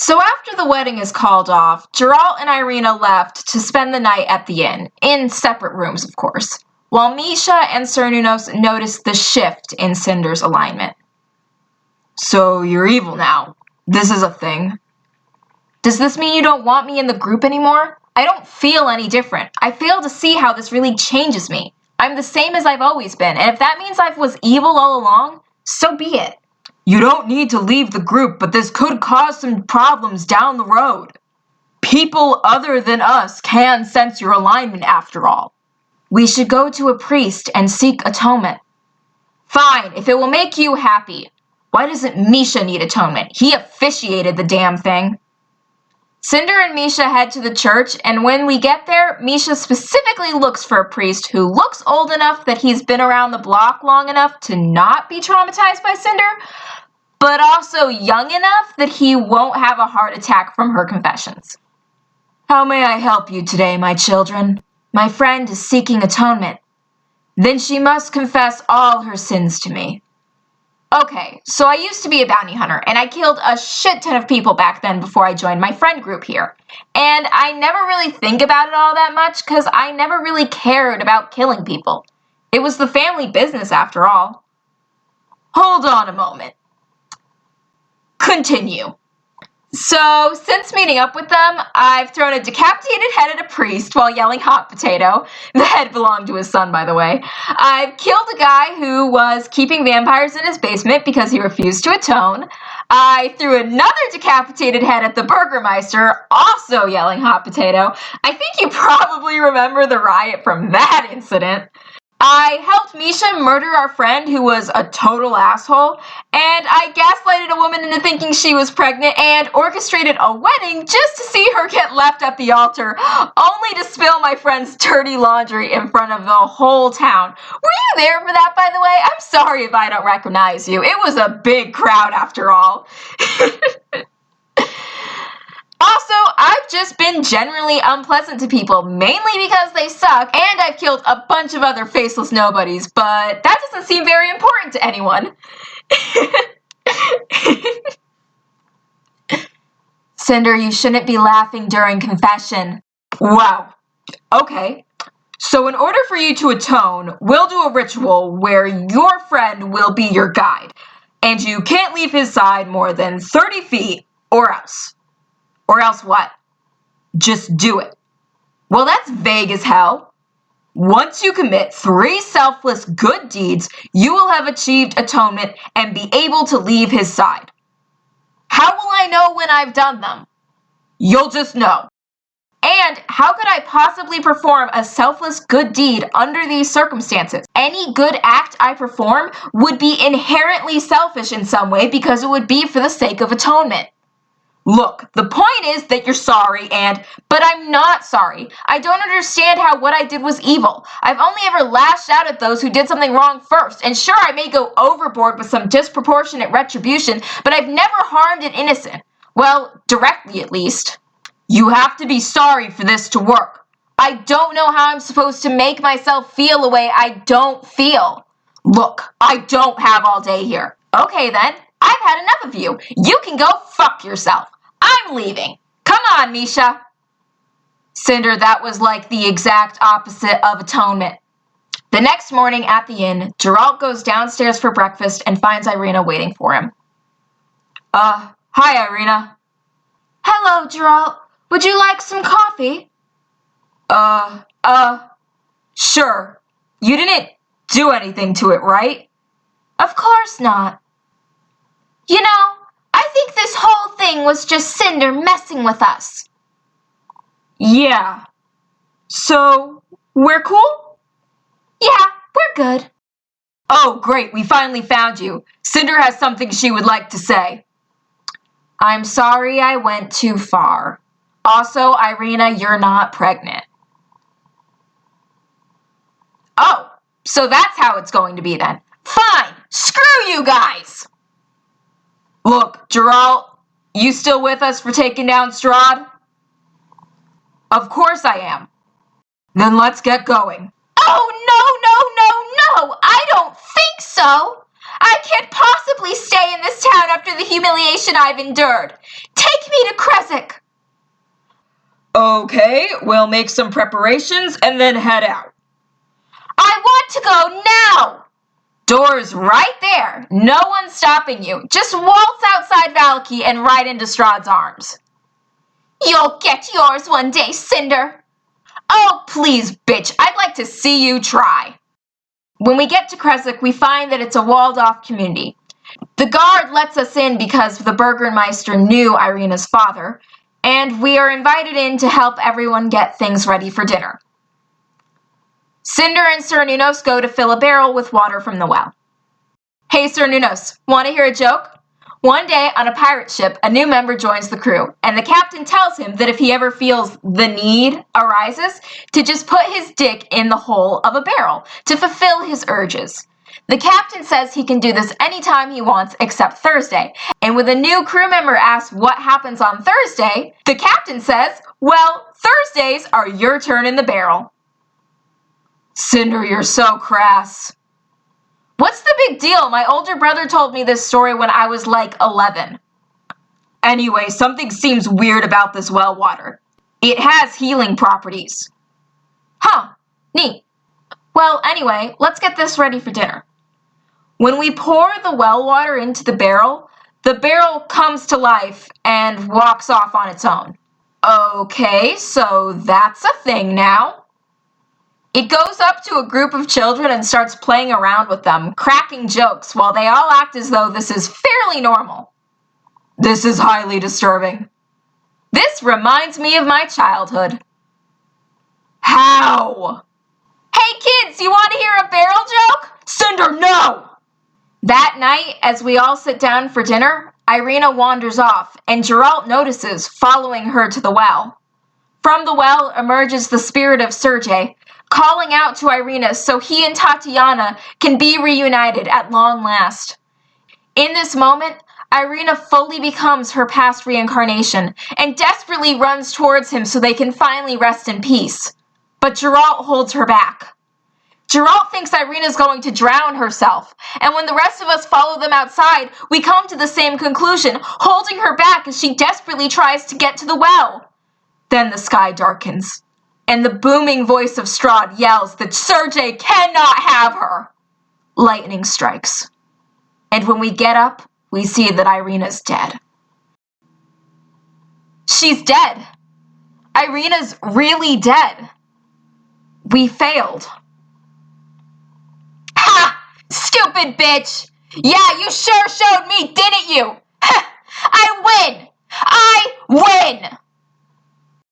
So after the wedding is called off, Geralt and Irina left to spend the night at the inn, in separate rooms of course, while Misha and Cernunnos noticed the shift in Cinder's alignment. So you're evil now. This is a thing. Does this mean you don't want me in the group anymore? I don't feel any different. I fail to see how this really changes me. I'm the same as I've always been, and if that means I was evil all along, so be it. You don't need to leave the group, but this could cause some problems down the road. People other than us can sense your alignment after all. We should go to a priest and seek atonement. Fine, if it will make you happy. Why doesn't Misha need atonement? He officiated the damn thing. Cinder and Misha head to the church, and when we get there, Misha specifically looks for a priest who looks old enough that he's been around the block long enough to not be traumatized by Cinder, but also young enough that he won't have a heart attack from her confessions. How may I help you today, my children? My friend is seeking atonement. Then she must confess all her sins to me. Okay, so I used to be a bounty hunter, and I killed a shit ton of people back then before I joined my friend group here. And I never really think about it all that much because I never really cared about killing people. It was the family business after all. Hold on a moment. Continue. So, since meeting up with them, I've thrown a decapitated head at a priest while yelling hot potato. The head belonged to his son, by the way. I've killed a guy who was keeping vampires in his basement because he refused to atone. I threw another decapitated head at the Burgermeister, also yelling hot potato. I think you probably remember the riot from that incident. I helped Misha murder our friend who was a total asshole, and I gaslighted a woman into thinking she was pregnant and orchestrated a wedding just to see her get left at the altar, only to spill my friend's dirty laundry in front of the whole town. Were you there for that, by the way? I'm sorry if I don't recognize you. It was a big crowd after all. Also, I've just been generally unpleasant to people, mainly because they suck, and I've killed a bunch of other faceless nobodies, but that doesn't seem very important to anyone. Cinder, you shouldn't be laughing during confession. Wow. Okay. So in order for you to atone, we'll do a ritual where your friend will be your guide, and you can't leave his side more than 30 feet, or else. Or else what? Just do it. Well, that's vague as hell. Once you commit 3 selfless good deeds, you will have achieved atonement and be able to leave his side. How will I know when I've done them? You'll just know. And how could I possibly perform a selfless good deed under these circumstances? Any good act I perform would be inherently selfish in some way because it would be for the sake of atonement. Look, the point is that you're sorry but I'm not sorry. I don't understand how what I did was evil. I've only ever lashed out at those who did something wrong first, and sure, I may go overboard with some disproportionate retribution, but I've never harmed an innocent. Well, directly at least. You have to be sorry for this to work. I don't know how I'm supposed to make myself feel a way I don't feel. Look, I don't have all day here. Okay then, I've had enough of you. You can go fuck yourself. I'm leaving. Come on, Misha. Cinder, that was like the exact opposite of atonement. The next morning at the inn, Geralt goes downstairs for breakfast and finds Irina waiting for him. Hi, Irina. Hello, Geralt. Would you like some coffee? Sure. You didn't do anything to it, right? Of course not. You know, I think this whole thing was just Cinder messing with us. Yeah. So, we're cool? Yeah, we're good. Oh, great, we finally found you. Cinder has something she would like to say. I'm sorry I went too far. Also, Irina, you're not pregnant. Oh, so that's how it's going to be then. Fine, screw you guys! Look, Geralt, you still with us for taking down Strahd? Of course I am. Then let's get going. Oh, no, I don't think so. I can't possibly stay in this town after the humiliation I've endured. Take Take me to Kresik! Okay, we'll make some preparations and then head out. I want to go now! Door's right there. No one's stopping you. Just waltz outside Valaki and right into Strahd's arms. You'll get yours one day, Cinder. Oh, please, bitch. I'd like to see you try. When we get to Kresik, we find that it's a walled-off community. The guard lets us in because the Burgermeister knew Irina's father, and we are invited in to help everyone get things ready for dinner. Cinder and Sir Nunos go to fill a barrel with water from the well. Hey, Sir Nunos, want to hear a joke? One day on a pirate ship, a new member joins the crew, and the captain tells him that if he ever feels the need arises, to just put his dick in the hole of a barrel to fulfill his urges. The captain says he can do this anytime he wants except Thursday, and when the new crew member asks what happens on Thursday, the captain says, well, Thursdays are your turn in the barrel. Cinder, you're so crass. What's the big deal? My older brother told me this story when I was like 11. Anyway, something seems weird about this well water. It has healing properties. Huh, neat. Well, anyway, let's get this ready for dinner. When we pour the well water into the barrel comes to life and walks off on its own. Okay, so that's a thing now. It goes up to a group of children and starts playing around with them, cracking jokes while they all act as though this is fairly normal. This is highly disturbing. This reminds me of my childhood. How? Hey kids, you want to hear a barrel joke? Cinder, no! That night, as we all sit down for dinner, Irina wanders off, and Geralt notices, following her to the well. From the well emerges the spirit of Sergei, calling out to Irina so he and Tatiana can be reunited at long last. In this moment, Irina fully becomes her past reincarnation and desperately runs towards him so they can finally rest in peace. But Geralt holds her back. Geralt thinks Irina's going to drown herself, and when the rest of us follow them outside, we come to the same conclusion, holding her back as she desperately tries to get to the well. Then the sky darkens, and the booming voice of Strahd yells that Sergei cannot have her. Lightning strikes, and when we get up, we see that Irina's dead. She's dead. Irina's really dead. We failed. Ha! Stupid bitch! Yeah, you sure showed me, didn't you? I win! I win!